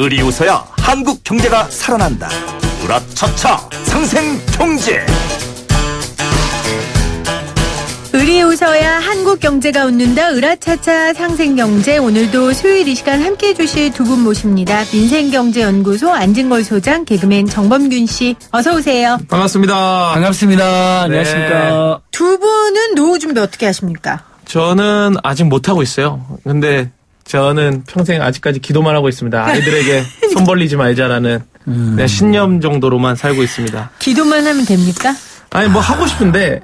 을이 웃어야 한국 경제가 살아난다. 으라차차 상생경제. 을이 웃어야 한국 경제가 웃는다. 으라차차 상생경제. 오늘도 수요일 이 시간 함께해 주실 두 분 모십니다. 민생경제연구소 안진걸 소장, 개그맨 정범균 씨, 어서 오세요. 반갑습니다. 반갑습니다. 안녕하십니까. 두 분은 노후 준비 어떻게 하십니까? 저는 아직 못하고 있어요. 근데 저는 평생 아직까지 기도만 하고 있습니다. 아이들에게 손 벌리지 말자라는 그냥 신념 정도로만 살고 있습니다. 기도만 하면 됩니까? 아니 뭐 하고 싶은데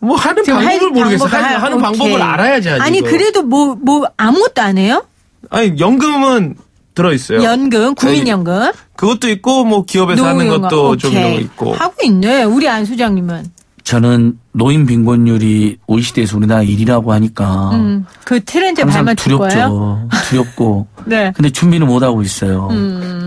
뭐 하는 방법을 모르겠어요. 하는 방법을 알아야지 하지. 아니 이거. 그래도 뭐 아무것도 안 해요? 아니 연금은 들어있어요. 연금, 국민연금. 그것도 있고 뭐 기업에서 하는 것도 좀 있고. 하고 있네. 우리 안 소장님은. 저는 노인 빈곤율이 OECD에서 우리나라 1위라고 하니까 그 트렌드에 항상 발맞출 거예요? 두렵고. 네. 근데 준비는 못하고 있어요.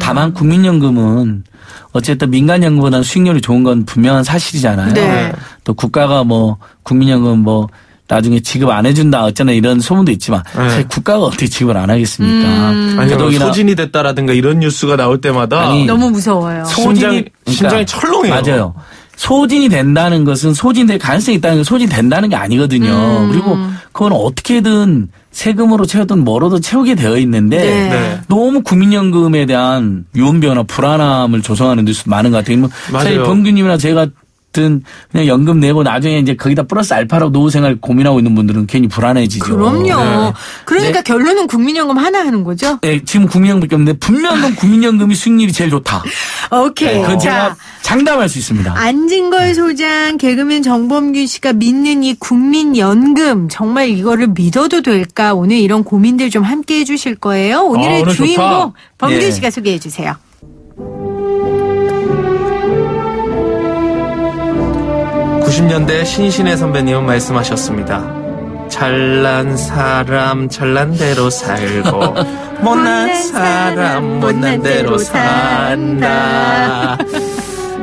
다만 국민연금은 어쨌든 민간연금보다는 수익률이 좋은 건 분명한 사실이잖아요. 네. 또 국가가 뭐 국민연금 뭐 나중에 지급 안 해준다 어쩌나 이런 소문도 있지만 사실 국가가 어떻게 지급을 안 하겠습니까? 아니요, 소진이 됐다라든가 이런 뉴스가 나올 때마다 너무 무서워요. 심장이 철렁해요. 맞아요. 소진이 된다는 것은 소진될 가능성이 있다는 건 소진된다는 게 아니거든요. 그리고 그건 어떻게든 세금으로 채우든 뭐로도 채우게 되어 있는데 네. 너무 국민연금에 대한 유언비어나 불안함을 조성하는 뉴스 많은 것 같아요. 사실 범규님이나 제가 그냥 연금 내고 나중에 이제 거기다 플러스 알파로 노후 생활 고민하고 있는 분들은 괜히 불안해지죠. 그럼요. 네. 그러니까 결론은 국민연금 하나 하는 거죠? 네, 지금 국민연금밖에 없는데 분명히 국민연금이 수익률이 제일 좋다. 오케이. 그건 제가 장담할 수 있습니다. 안진걸 소장, 개그맨 정범균 씨가 믿는 이 국민연금, 정말 이거를 믿어도 될까? 오늘 이런 고민들 좀 함께 해주실 거예요. 오늘의 오늘 주인공 좋다. 범균 예. 씨가 소개해 주세요. 90년대 신신혜 선배님은 말씀하셨습니다. 잘난 사람 잘난 대로 살고 못난 사람 못난 대로 산다.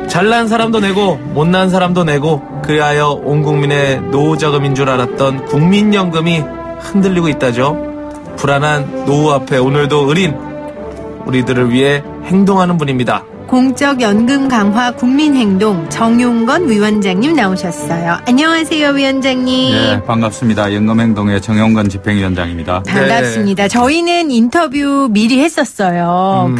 잘난 사람도 내고 못난 사람도 내고 그리하여 온 국민의 노후자금인 줄 알았던 국민연금이 흔들리고 있다죠. 불안한 노후 앞에 오늘도 을인 우리들을 위해 행동하는 분입니다. 공적연금 강화 국민행동 정용건 위원장님 나오셨어요. 안녕하세요, 위원장님. 네, 반갑습니다. 연금행동의 정용건 집행위원장입니다. 반갑습니다. 네. 저희는 인터뷰 미리 했었어요.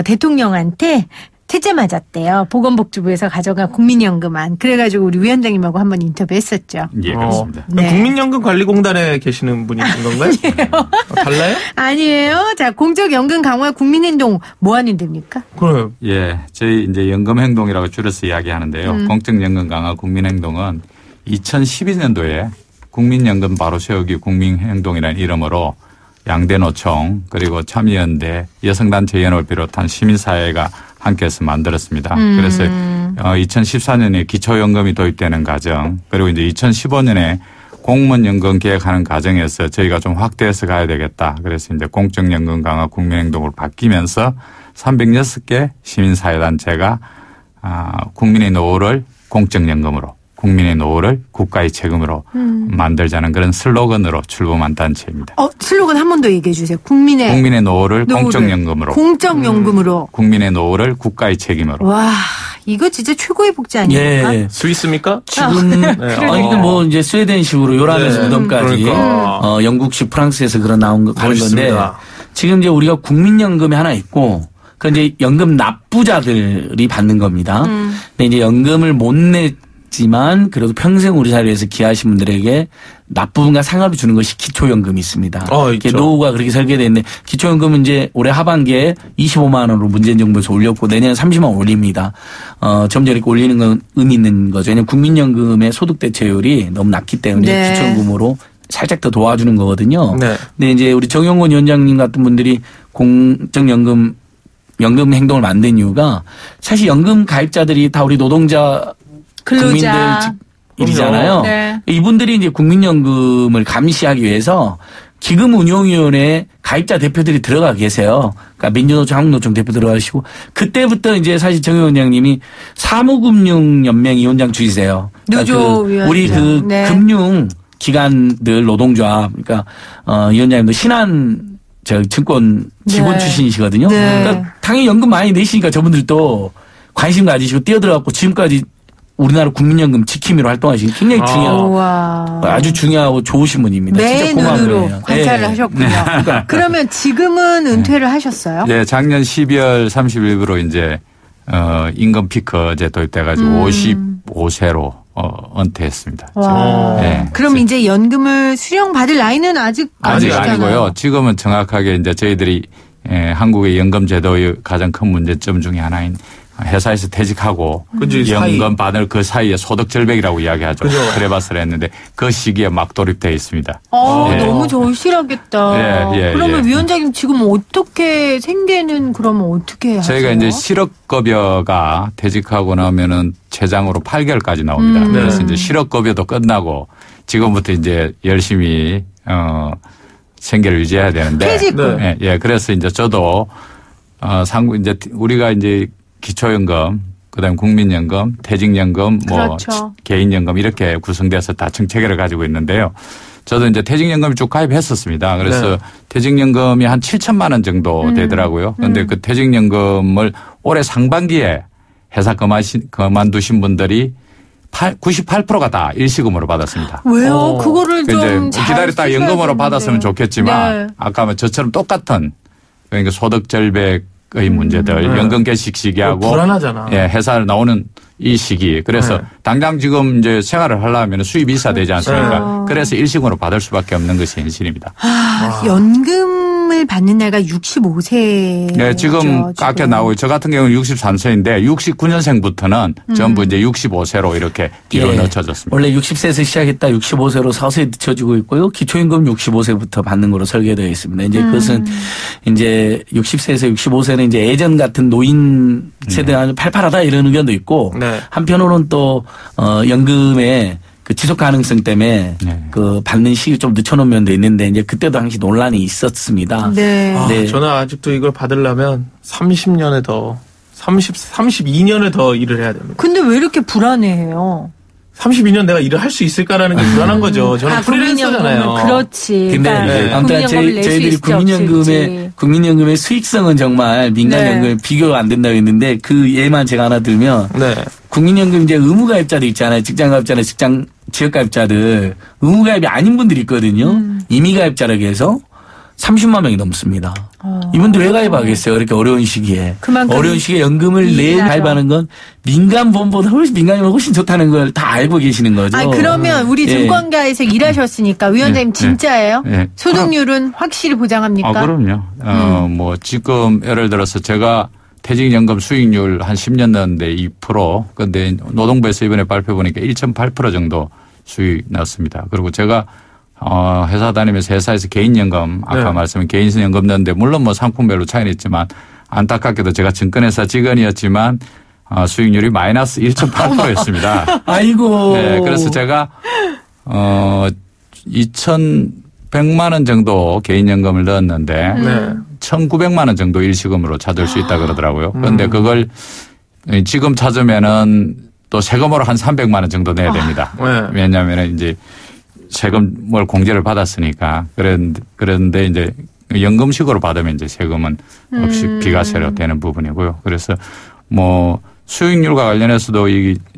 대통령한테 퇴짜 맞았대요. 보건복지부에서 가져간 국민연금안. 그래가지고 우리 위원장님하고 한번 인터뷰했었죠. 예, 그렇습니다. 네. 국민연금관리공단에 계시는 분이신 건가요? 달라요? 아니에요. 자, 공적연금 강화 국민행동 뭐 하는 데입니까? 그래요. 예, 저희 이제 연금행동이라고 줄여서 이야기하는데요. 공적연금 강화 국민행동은 2012년도에 국민연금 바로 세우기 국민행동이라는 이름으로 양대노총 그리고 참여연대 여성단체연합을 비롯한 시민사회가 함께해서 만들었습니다. 그래서 2014년에 기초연금이 도입되는 과정 그리고 이제 2015년에 공무원연금 계획하는 과정에서 저희가 좀 확대해서 가야 되겠다. 그래서 이제 공적연금 강화 국민행동으로 바뀌면서 306개 시민사회단체가 국민의 노후를 공적연금으로 국민의 노후를 국가의 책임으로 만들자는 그런 슬로건으로 출범한 단체입니다. 슬로건 한 번 더 얘기해 주세요. 국민의 노후를 공적연금으로. 공적연금으로. 국민의 노후를 국가의 책임으로. 와, 이거 진짜 최고의 복지 아닙니까? 예. 스위스입니까? 지금 뭐 이제 스웨덴식으로 요람에서 무덤까지 그러니까. 영국식 프랑스에서 그런 나온 거 가는 건데 지금 이제 우리가 국민연금이 하나 있고 그 이제 연금 납부자들이 받는 겁니다. 근데 이제 연금을 못 냈지만 그래도 평생 우리 사회에서 기여하신 분들에게 납부분과 상환을 주는 것이 기초연금이 있습니다. 이렇게 노후가 그렇게 설계되어 있는데 기초연금은 이제 올해 하반기에 25만 원으로 문재인 정부에서 올렸고 내년에 30만 원 올립니다. 점점 이렇게 올리는 건 의미 있는 거죠. 왜냐하면 국민연금의 소득 대체율이 너무 낮기 때문에 네. 기초연금으로 살짝 더 도와주는 거거든요. 네. 근데 이제 우리 정용건 위원장님 같은 분들이 공적연금 행동을 만든 이유가 사실 연금 가입자들이 다 우리 노동자 근로자 일이잖아요. 네. 이분들이 이제 국민연금을 감시하기 위해서 기금운용위원회 가입자 대표들이 들어가 계세요. 그러니까 민주노총, 한국노총 대표 들어가시고 그때부터 이제 사실 정 위원장님이 사무금융연맹 위원장 주이세요. 노조위원장. 우리 금융 기관들 노동조합 그러니까 위원장님도 신한 증권 직원 네. 출신이시거든요. 네. 그러니까 당연히 연금 많이 내시니까 저분들도 관심 가지시고 뛰어들어갖고 지금까지 우리나라 국민연금 지킴이로 활동하시는 굉장히 중요한 아주 중요하고 좋으신 분입니다. 내 진짜 고마운 눈으로 거예요. 관찰을 네. 하셨군요. 그러면 지금은 은퇴를 하셨어요? 예, 작년 12월 30일부로 이제 임금 피크 제 도입돼가지고 55세로 은퇴했습니다. 네. 그럼 이제 연금을 수령 받을 나이는 아직 아니고요. 지금은 정확하게 이제 저희들이 한국의 연금 제도의 가장 큰 문제점 중에 하나인 회사에서 퇴직하고 연금 받을 그 사이에 소득 절벽이라고 이야기하죠. 그래봤을 했는데 그 시기에 막 돌입되어 있습니다. 너무 절실하겠다. 그러면 위원장님 지금 어떻게 생계는 그러면 어떻게 하세요? 저희가 이제 실업급여가 퇴직하고 나면은 최장으로 8개월까지 나옵니다. 그래서 이제 실업급여도 끝나고 지금부터 이제 열심히 생계를 유지해야 되는데. 퇴직금. 그래서 이제 저도 이제 우리가 이제 기초연금, 그다음에 국민연금, 퇴직연금, 그렇죠. 개인연금 이렇게 구성돼서 다 정체계를 가지고 있는데요. 저도 이제 퇴직연금을 쭉 가입했었습니다. 그래서 퇴직연금이 한 7천만 원 정도 되더라고요. 그런데 그 퇴직연금을 올해 상반기에 회사 그만두신 분들이 98%가 다 일시금으로 받았습니다. 왜요? 그거를 좀 잘 기다렸다 연금으로 받았으면 좋겠지만 아까 저처럼 똑같은 그러니까 소득 절벽 의 문제들, 연금 개식 시기하고 불안하잖아. 회사를 나오는 이 시기. 그래서 당장 지금 이제 생활을 하려면 수입이 있어야 되지 않습니까? 그래서 일시금으로 받을 수밖에 없는 것이 현실입니다. 연금을 받는 나이가 65세. 네, 지금 깎여 나오고 저 같은 경우는 63세인데 69년생부터는 전부 이제 65세로 이렇게 뒤로 늦춰졌습니다. 원래 60세에서 시작했다 65세로 서서히 늦춰지고 있고요. 기초임금 65세부터 받는 거로 설계되어 있습니다. 이제 그것은 이제 60세에서 65세는 이제 예전 같은 노인 세대가 팔팔하다 이런 의견도 있고 한편으로는 또 연금의 그 지속 가능성 때문에 그 받는 시기 좀 늦춰놓은 면도 있는데 이제 그때도 당시 논란이 있었습니다. 저는 아직도 이걸 받으려면 30년에 더 32년을 더 일을 해야 됩니다. 근데 왜 이렇게 불안해해요? 32년 내가 일을 할 수 있을까라는 게 불안한 거죠. 저는 프리랜서잖아요. 그렇지. 근데 아무튼 저희들이 국민연금의 수익성은 정말 민간연금에 비교가 안 된다고 했는데 그 예만 제가 하나 들면 국민연금 이제 의무가입자들 있잖아요. 직장가입자나 지역가입자들 의무가입이 아닌 분들이 있거든요. 임의가입자라고 해서 30만 명이 넘습니다. 이분들 왜 가입하겠어요? 그렇게 어려운 시기에. 어려운 시기에 연금을 내 가입하는 건 민간보험보다 민간보험이 훨씬 좋다는 걸 다 알고 계시는 거죠. 그러면 우리 증권가에서 일하셨으니까 위원장님 진짜예요? 소득률은 확실히 보장합니까? 그럼요. 뭐 지금 예를 들어서 제가 퇴직연금 수익률 한 10년 넣었는데 2%. 그런데 노동부에서 이번에 발표 보니까 1.8% 정도 수익 났습니다. 그리고 제가 회사 다니면서 회사에서 개인연금 아까 말씀한 개인연금 넣었는데 물론 뭐 상품별로 차이는 있지만 안타깝게도 제가 증권회사 직원이었지만 수익률이 마이너스 1.8%였습니다. 아이고. 네, 그래서 제가 2,100만 원 정도 개인연금을 넣었는데 1,900만 원 정도 일시금으로 찾을 수 있다 그러더라고요. 그런데 그걸 지금 찾으면은 또 세금으로 한 300만 원 정도 내야 됩니다. 왜냐하면 이제 세금을 공제를 받았으니까. 그런데 이제 연금식으로 받으면 이제 세금은 없이 비과세로 되는 부분이고요. 그래서 뭐 수익률과 관련해서도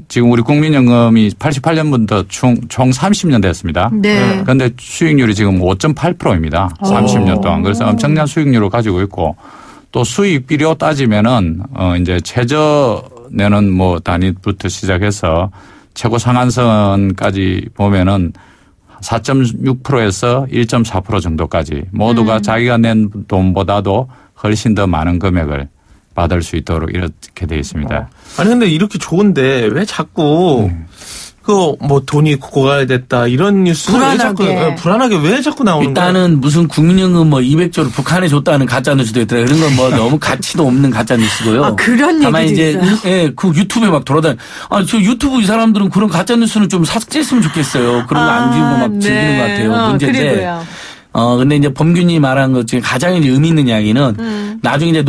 지금 우리 국민연금이 88년부터 총 30년 됐습니다. 그런데 수익률이 지금 5.8%입니다. 30년 동안. 그래서 엄청난 수익률을 가지고 있고 또 수익비료 따지면은 이제 최저 내는 뭐 단위부터 시작해서 최고 상한선까지 보면은 4.6%에서 1.4% 정도까지 모두가 자기가 낸 돈보다도 훨씬 더 많은 금액을 받을 수 있도록 이렇게 되어 있습니다. 아니 근데 이렇게 좋은데 왜 자꾸 뭐 돈이 고갈됐다 이런 뉴스는 불안하게 왜 자꾸 나오는 거예요? 일단은 무슨 국민연금 뭐 200조를 북한에 줬다는 가짜 뉴스도 있더라. 그런 건 뭐 너무 가치도 없는 가짜 뉴스고요. 그런 다만 얘기도 이제 있어요. 그 유튜브에 막 돌아다니. 저 유튜브 이 사람들은 그런 가짜 뉴스는 좀 삭제했으면 좋겠어요. 그런 거 안 지우고 막 즐기는 것 같아요. 문제인데. 근데 이제 범균이 말한 것 중에 가장 이제 의미 있는 이야기는 나중에 이제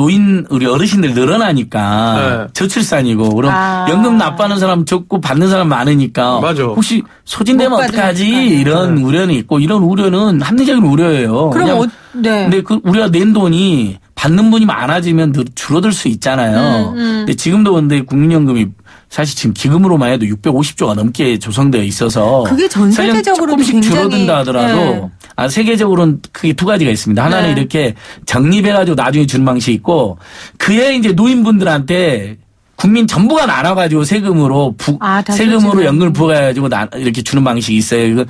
우리 어르신들 늘어나니까 저출산이고 그럼 연금 납부하는 사람 적고 받는 사람 많으니까 맞아. 혹시 소진되면 어떡하지 이런 우려는 있고 이런 우려는 합리적인 우려예요. 그럼 근데 우리가 낸 돈이 받는 분이 많아지면 줄어들 수 있잖아요. 근데 지금도 근데 국민연금이 사실 지금 기금으로만 해도 650조가 넘게 조성되어 있어서 그게 전 세계적으로 조금씩 줄어든다 하더라도 세계적으로는 크게 두 가지가 있습니다. 하나는 이렇게 적립해가지고 나중에 주는 방식이 있고 그에 이제 노인분들한테 국민 전부가 나눠가지고 세금으로 연금을 부과해가지고 이렇게 주는 방식이 있어요.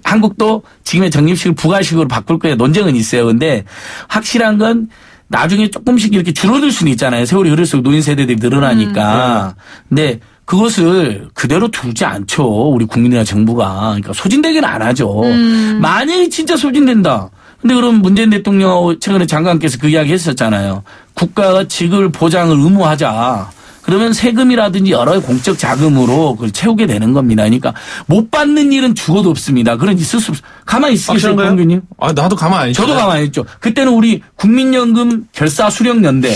한국도 지금의 적립식을 부과식으로 바꿀 거에 논쟁은 있어요. 근데 확실한 건 나중에 조금씩 이렇게 줄어들 수는 있잖아요. 세월이 흐를수록 노인 세대들이 늘어나니까. 근데 그것을 그대로 두지 않죠. 우리 국민이나 정부가. 그러니까 소진되기는 안 하죠. 만약에 진짜 소진된다. 근데 그럼 문재인 대통령 최근에 장관께서 그 이야기 했었잖아요. 국가가 직을 보장을 의무하자. 그러면 세금이라든지 여러 공적 자금으로 그걸 채우게 되는 겁니다. 그러니까 못 받는 일은 죽어도 없습니다. 그런 있을 수 가만히 있으시겠어요, 공주님? 나도 가만히 안 있죠. 저도 가만히 있죠. 그때는 우리 국민연금 결사수령연대.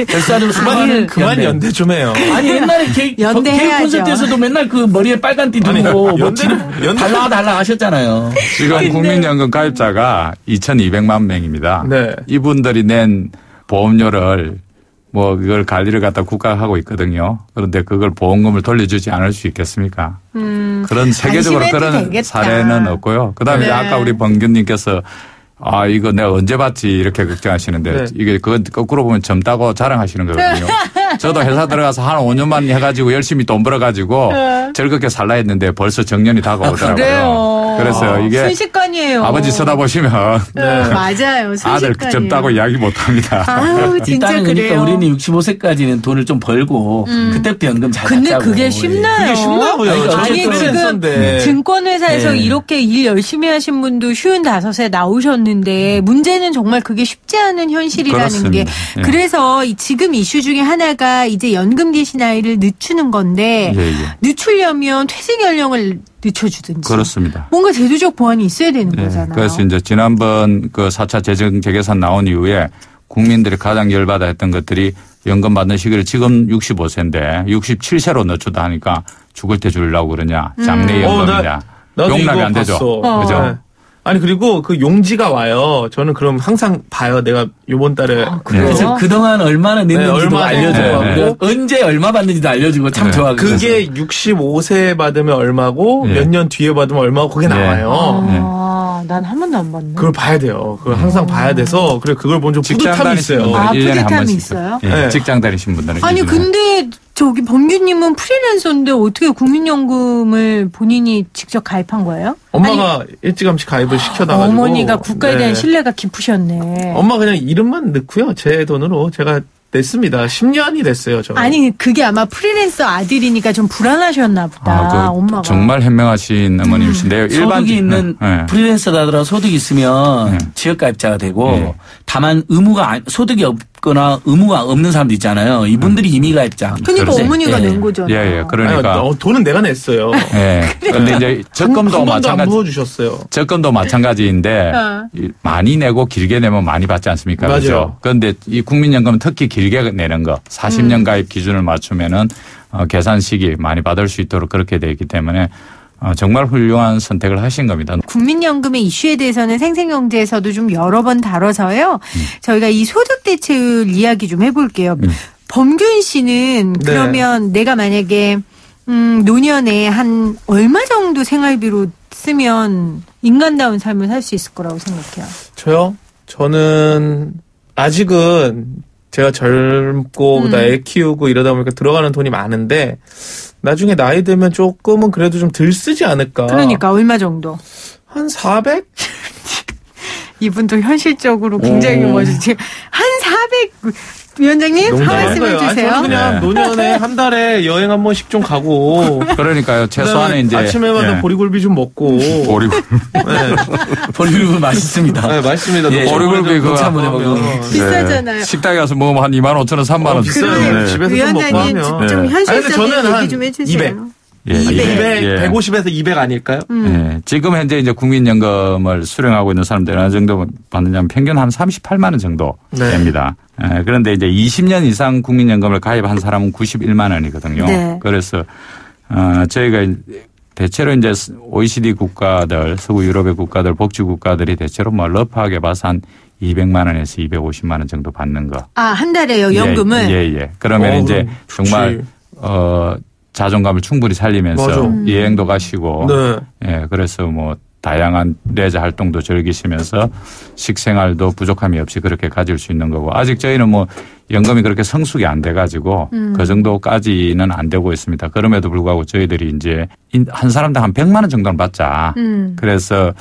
결사를 수령하는 그만 연대 좀 해요. 아니 옛날에 개혁 콘서트에서도 맨날 그 머리에 빨간 띠 두고 달라 하셨잖아요. 지금 국민연금 가입자가 2,200만 명입니다. 네. 이분들이 낸 보험료를 그걸 관리를 갖다 국가가 하고 있거든요. 그런데 그걸 보험금을 돌려주지 않을 수 있겠습니까? 그런 세계적으로 그런 되겠다. 사례는 없고요. 그다음에 아까 우리 범균님께서 이거 내가 언제 받지 이렇게 걱정하시는데 이게 그건 거꾸로 보면 젊다고 자랑하시는 거거든요. 저도 회사 들어가서 한 5년만 해가지고 열심히 돈 벌어가지고 즐겁게 살라 했는데 벌써 정년이 다가오더라고요. 그래요. 그래서 이게 순식간이에요. 아버지 쳐다보시면 맞아요. 순식간이에요. 아들 젊다고 이야기 못합니다. 아우 진짜 일단은 그래요. 그러니까 우리는 65세까지는 돈을 좀 벌고 그때부터 연금 잘 근데 받자고. 그게 쉽나요? 그게 쉽나고요. 아니 지금 증권회사에서 이렇게 일 열심히 하신 분도 55세 나오셨는데 문제는 정말 그게 쉽지 않은 현실이라는 그렇습니다. 게 그래서 지금 이슈 중에 하나가 이제 연금 개시 나이를 늦추는 건데 늦추려면 퇴직 연령을 늦춰주든지. 그렇습니다. 뭔가 제도적 보완이 있어야 되는 거잖아요. 그래서 이제 지난번 그 4차 재정 재계산 나온 이후에 국민들이 가장 열받아 했던 것들이 연금 받는 시기를 지금 65세인데 67세로 늦추다 하니까 죽을 때 주려고 그러냐. 장래 연금이냐. 용납이 안 되죠. 그죠? 아니 그리고 그 용지가 와요. 저는 그럼 항상 봐요. 내가 요번 달에 그래서 그동안 얼마나 냈는지도 알려줘요. 언제 얼마 받는지도 알려주고 참 좋아하고. 그게 65세 받으면 얼마고 몇 년 뒤에 받으면 얼마고 그게 나와요. 난 한 번도 안 봤네. 그걸 봐야 돼요. 그걸 항상 봐야 돼서 그래 그걸 보면 좀 뿌듯함이 있어요. 뿌듯함이 있어요? 직장 다니신 분들은. 아니 근데 저기 범규님은 프리랜서인데 어떻게 국민연금을 본인이 직접 가입한 거예요? 엄마가 일찌감치 가입을 시켜놔가지고. 어머니가 국가에 대한 신뢰가 깊으셨네. 엄마 그냥 이름만 넣고요. 제 돈으로 제가 냈습니다. 10년이 됐어요. 저. 아니 그게 아마 프리랜서 아들이니까 좀 불안하셨나 보다. 엄마가. 정말 현명하신 어머님이신데요. 소득이 있는 프리랜서다더라 소득이 있으면 지역가입자가 되고 다만 소득이 없거나 의무가 없는 사람도 있잖아요. 이분들이 임의가입자. 그러니까 어머니가 낸 거잖아요. 예. 그러니까 돈은 내가 냈어요. 그런데 이제 적금도 마찬가지. 부어주셨어요. 적금도 마찬가지인데 많이 내고 길게 내면 많이 받지 않습니까? 맞아요. 그렇죠? 그런데 이 국민연금은 특히 길게 내는 거 40년 가입 기준을 맞추면은 계산 시기 많이 받을 수 있도록 그렇게 되어 있기 때문에 정말 훌륭한 선택을 하신 겁니다. 국민연금의 이슈에 대해서는 생생경제에서도 좀 여러 번 다뤄서요. 저희가 이 소득대체율 이야기 좀 해볼게요. 범균 씨는 그러면 내가 만약에 노년에 한 얼마 정도 생활비로 쓰면 인간다운 삶을 살 수 있을 거라고 생각해요? 저요? 저는 아직은 제가 젊고 애 키우고 이러다 보니까 들어가는 돈이 많은데 나중에 나이 들면 조금은 그래도 좀 덜 쓰지 않을까. 그러니까 얼마 정도? 한 400? 이분도 현실적으로 굉장히 멋지지. 한 400... 위원장님 한 말씀 해주세요. 저는 그냥 노년에 한 달에 여행 한 번씩 좀 가고. 그러니까요. 최소한의 이제 아침에마다 보리굴비 좀 먹고. 보리굴비. 보리굴비 맛있습니다. 네, 맛있습니다. 보리굴비 그거 한번 해보고. 비싸잖아요. 식당에 가서 먹으면 한 25,000원, 30,000원. 비싸요. 집에서 좀 먹고 하면. 좀 현실적인 얘기 좀 해주세요. 200. 예, 150에서 200 아닐까요? 예. 지금 현재 이제 국민연금을 수령하고 있는 사람들이 어느 정도 받느냐면 평균 한 38만 원 정도 됩니다. 예. 그런데 이제 20년 이상 국민연금을 가입한 사람은 91만 원이거든요. 네. 그래서 저희가 대체로 이제 OECD 국가들, 서구 유럽의 국가들, 복지 국가들이 대체로 뭐 러프하게 봐서 한 200만 원에서 250만 원 정도 받는 거. 아, 한 달에요, 연금을? 예. 그러면 이제 정말 자존감을 충분히 살리면서 여행도 가시고, 예, 그래서 뭐 다양한 레저 활동도 즐기시면서 식생활도 부족함이 없이 그렇게 가질 수 있는 거고, 아직 저희는 뭐 연금이 그렇게 성숙이 안 돼 가지고 그 정도까지는 안 되고 있습니다. 그럼에도 불구하고 저희들이 이제 한 사람당 한 100만 원 정도는 받자. 그래서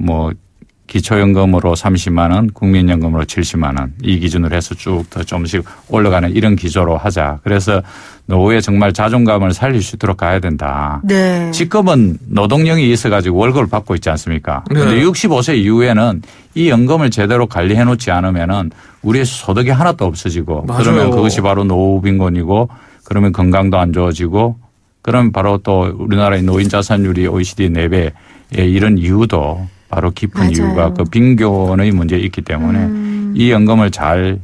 뭐 기초연금으로 30만 원, 국민연금으로 70만 원 이 기준으로 해서 쭉 더 조금씩 올라가는 이런 기조로 하자. 그래서 노후에 정말 자존감을 살릴 수 있도록 가야 된다. 네. 지금은 노동력이 있어가지고 월급을 받고 있지 않습니까? 그런데 네. 65세 이후에는 이 연금을 제대로 관리해 놓지 않으면은 우리의 소득이 하나도 없어지고 맞아요. 그러면 그것이 바로 노후 빈곤이고 그러면 건강도 안 좋아지고 그러면 바로 또 우리나라의 노인 자산율이 OECD 4배의 이런 이유도 바로 깊은 맞아요. 이유가 그 빈곤의 문제에 있기 때문에 이 연금을 잘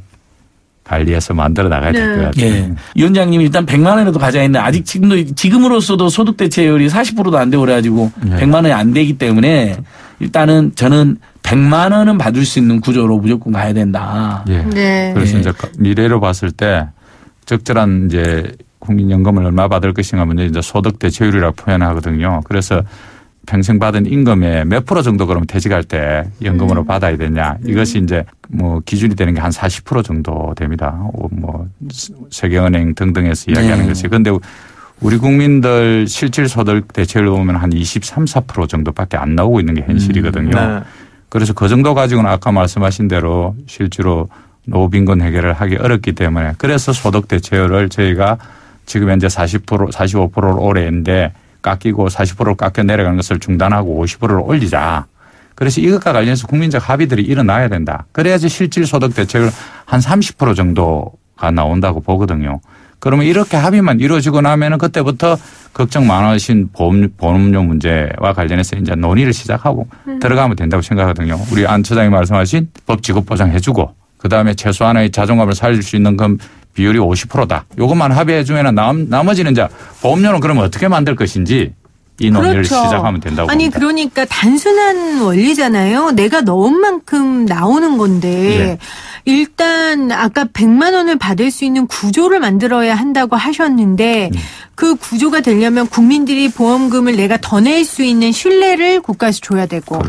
관리해서 만들어 나가야 될 것 같아요. 예. 위원장님이 일단 100만 원이라도 가져야 했는데 아직 지금으로서도 소득 대체율이 40%도 안 되고 그래가지고 100만 원이 안 되기 때문에 일단은 저는 100만 원은 받을 수 있는 구조로 무조건 가야 된다. 예. 네. 그래서 이제 미래로 봤을 때 적절한 이제 국민연금을 얼마 받을 것인가 먼저 이제 소득 대체율이라고 표현하거든요. 그래서 평생 받은 임금의 몇 프로 정도 그러면 퇴직할 때 연금으로 받아야 되냐. 이것이 이제 뭐 기준이 되는 게 한 40% 정도 됩니다. 뭐 세계은행 등등에서 이야기하는 것이. 그런데 우리 국민들 실질 소득 대체율 보면 한 23, 4% 정도밖에 안 나오고 있는 게 현실이거든요. 그래서 그 정도 가지고는 아까 말씀하신 대로 실제로 노후 빈곤 해결을 하기 어렵기 때문에 그래서 소득 대체율을 저희가 지금 현재 40%, 45%를 올해 했는데 깎이고 40%를 깎여 내려가는 것을 중단하고 50%를 올리자. 그래서 이것과 관련해서 국민적 합의들이 일어나야 된다. 그래야지 실질 소득 대체율 한 30% 정도가 나온다고 보거든요. 그러면 이렇게 합의만 이루어지고 나면은 그때부터 걱정 많으신 보험료 문제와 관련해서 이제 논의를 시작하고 들어가면 된다고 생각하거든요. 우리 안 처장이 말씀하신 법 지급 보장해주고 그다음에 최소한의 자존감을 살릴 수 있는 건 비율이 50%다. 이것만 합의해 주면 나머지는 이제 보험료는 그러면 어떻게 만들 것인지 이 논의를 그렇죠. 시작하면 된다고 아니 봅니다. 그러니까 단순한 원리잖아요. 내가 넣은 만큼 나오는 건데 네. 일단 아까 100만 원을 받을 수 있는 구조를 만들어야 한다고 하셨는데 그 구조가 되려면 국민들이 보험금을 내가 더 낼 수 있는 신뢰를 국가에서 줘야 되고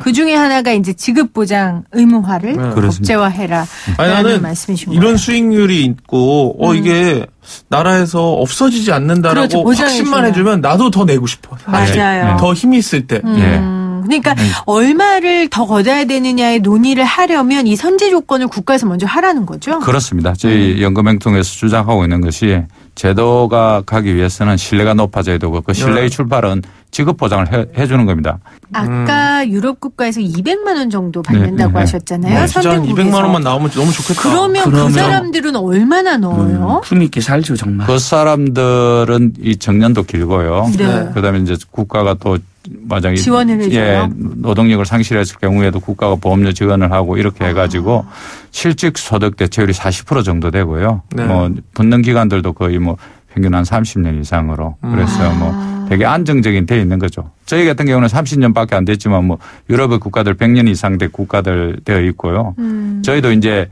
그 중에 하나가 이제 지급보장 의무화를 법제화해라 라는 말씀이신 거예요. 이런 수익률이 있고 이게 나라에서 없어지지 않는다라고 그렇죠. 확신만 해주면 나도 더 내고 싶어. 맞아요. 더 힘이 있을 때. 그러니까 얼마를 더 걷어야 되느냐의 논의를 하려면 이 선제 조건을 국가에서 먼저 하라는 거죠? 그렇습니다. 저희 연금행통에서 주장하고 있는 것이 제도가 가기 위해서는 신뢰가 높아져야 되고 그 신뢰의 출발은 지급 보장을 해주는 겁니다. 아까 유럽 국가에서 200만 원 정도 받는다고 하셨잖아요. 선진국에서. 200만 원만 나오면 너무 좋겠다. 그러면 그 사람들은 얼마나 넣어요? 품있게 살죠 정말. 그 사람들은 이 정년도 길고요. 네. 그다음에 이제 국가가 또 만약에 지원을 해줘요. 노동력을 상실했을 경우에도 국가가 보험료 지원을 하고 이렇게 해가지고 실질 소득 대체율이 40% 정도 되고요. 네. 뭐 붙는 기간들도 거의 뭐 평균 한 30년 이상으로 그래서 뭐 되게 안정적인 돼 있는 거죠. 저희 같은 경우는 30년밖에 안 됐지만 뭐 유럽의 국가들 100년 이상 된 국가들 되어 있고요. 저희도 이제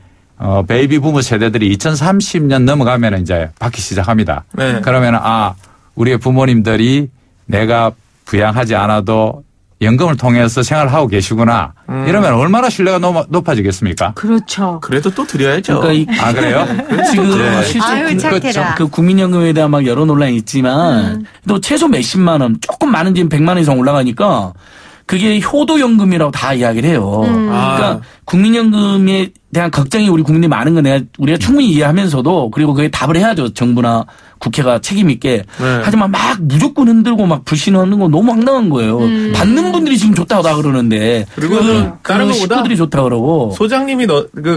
베이비 부모 세대들이 2030년 넘어가면 이제 받기 시작합니다. 네. 그러면 우리의 부모님들이 내가 부양하지 않아도 연금을 통해서 생활을 하고 계시구나. 이러면 얼마나 신뢰가 높아지겠습니까? 그렇죠. 그래도 또 드려야죠. 그러니까 그래요? 지금 실제 그렇죠. 그 국민연금에 대한 막 여러 논란이 있지만 또 최소 몇십만 원, 조금 많은 지금 100만 원 이상 올라가니까 그게 효도연금이라고 다 이야기를 해요. 그러니까 국민연금에 대한 걱정이 우리 국민이 많은 건 우리가 충분히 이해하면서도 그리고 그게 답을 해야죠. 정부나 국회가 책임 있게. 네. 하지만 막 무조건 흔들고 막 불신하는 건 너무 황당한 거예요. 받는 분들이 지금 좋다고 다 그러는데. 그리고 다른 것보다 식구들이 좋다 그러고. 소장님이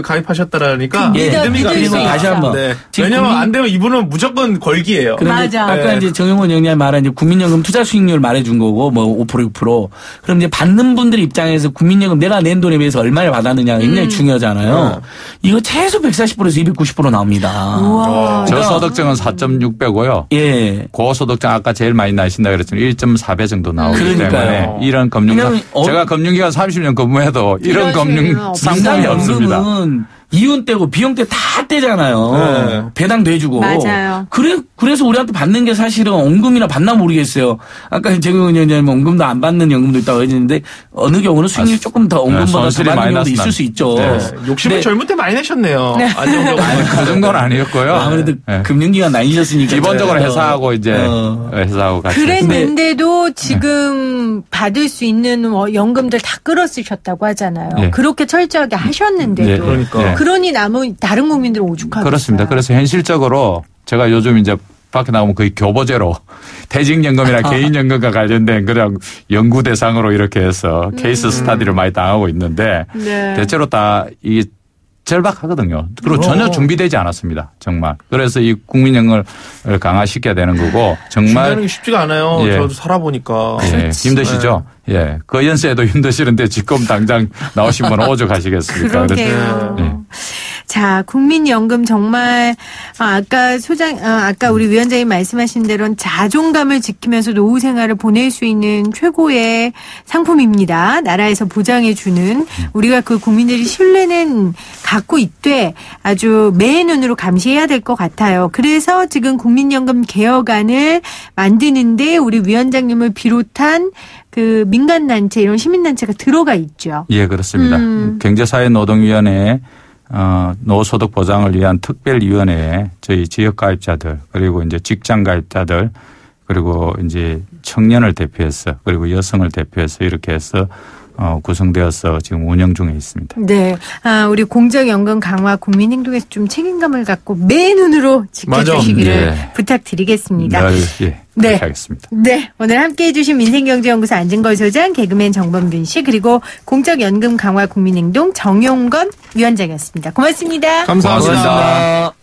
가입하셨다라니까. 믿음이가 그리고 다시 한번. 네. 왜냐면 안 되면 이분은 무조건 걸기예요. 맞아. 아까 이제 정영원 의원이 말한 이제 국민연금 투자 수익률 말해준 거고 뭐 5% 6%. 그럼 이제 받는 분들 입장에서 국민연금 내가 낸 돈에 비해서 얼마를 받았느냐가 굉장히 중요하잖아요. 이거 최소 140%에서 290% 나옵니다. 우와. 저소득층은 4.6배고요. 예. 고소득층 아까 제일 많이 나신다 그랬지만 1.4배 정도 나오기 때문에 이런 제가 금융기관 30년 근무해도 이런 금융 상담이 없습니다. 이윤 떼고 비용 떼 다 떼잖아요. 네. 배당도 해주고. 맞아요. 그래서 우리한테 받는 게 사실은 원금이나 받나 모르겠어요. 아까 정영원 의원님 원금도 안 받는 연금도 있다고 했는데 어느 경우는 수익률이 조금 더 원금보다 더 받는 경우도 있을 수 있죠. 네. 욕심을 젊을 때 많이 내셨네요. 안정적으로. 그 정도는 아니었고요. 아무래도 네. 금융기관 다니셨으니까. 기본적으로 회사하고 이제 회사하고 같이. 그랬는데도 지금 받을 수 있는 연금들 다 끌어쓰셨다고 하잖아요. 네. 그렇게 철저하게 하셨는데도. 네. 그러니까. 그러니 남은 다른 국민들은 오죽하겠어요. 그렇습니다. 그래서 현실적으로 제가 요즘 이제 밖에 나오면 거의 교보제로 퇴직연금이나 개인연금과 관련된 그런 연구 대상으로 이렇게 해서 케이스 스타디를 많이 당하고 있는데 네. 대체로 다 이게 절박하거든요. 그리고 전혀 준비되지 않았습니다. 정말. 그래서 이 국민연금을 강화시켜야 되는 거고 정말. 준비하는 게 쉽지가 않아요. 예. 저도 살아보니까. 예. 힘드시죠? 네. 예. 그 연세에도 힘드시는데 지금 당장 나오신 분은 오죽하시겠습니까? 그러게요. 네. 자, 국민연금 정말 아까 우리 위원장님 말씀하신 대로 자존감을 지키면서 노후 생활을 보낼 수 있는 최고의 상품입니다. 나라에서 보장해 주는 우리가 그 국민들이 신뢰는 갖고 있되 아주 매의 눈으로 감시해야 될 것 같아요. 그래서 지금 국민연금 개혁안을 만드는데 우리 위원장님을 비롯한 그 민간단체 이런 시민단체가 들어가 있죠. 예, 그렇습니다. 경제사회노동위원회 노후소득 보장을 위한 특별위원회에 저희 지역가입자들 그리고 이제 직장가입자들 그리고 이제 청년을 대표해서 그리고 여성을 대표해서 이렇게 해서 구성되어서 지금 운영 중에 있습니다. 네. 우리 공적연금 강화 국민행동에서 좀 책임감을 갖고 매 눈으로 지켜주시기를 네. 부탁드리겠습니다. 네. 하겠습니다. 네. 오늘 함께해 주신 민생경제연구소 안진걸 소장, 개그맨 정범균 씨, 그리고 공적연금 강화 국민행동 정용건 위원장이었습니다. 고맙습니다. 감사합니다.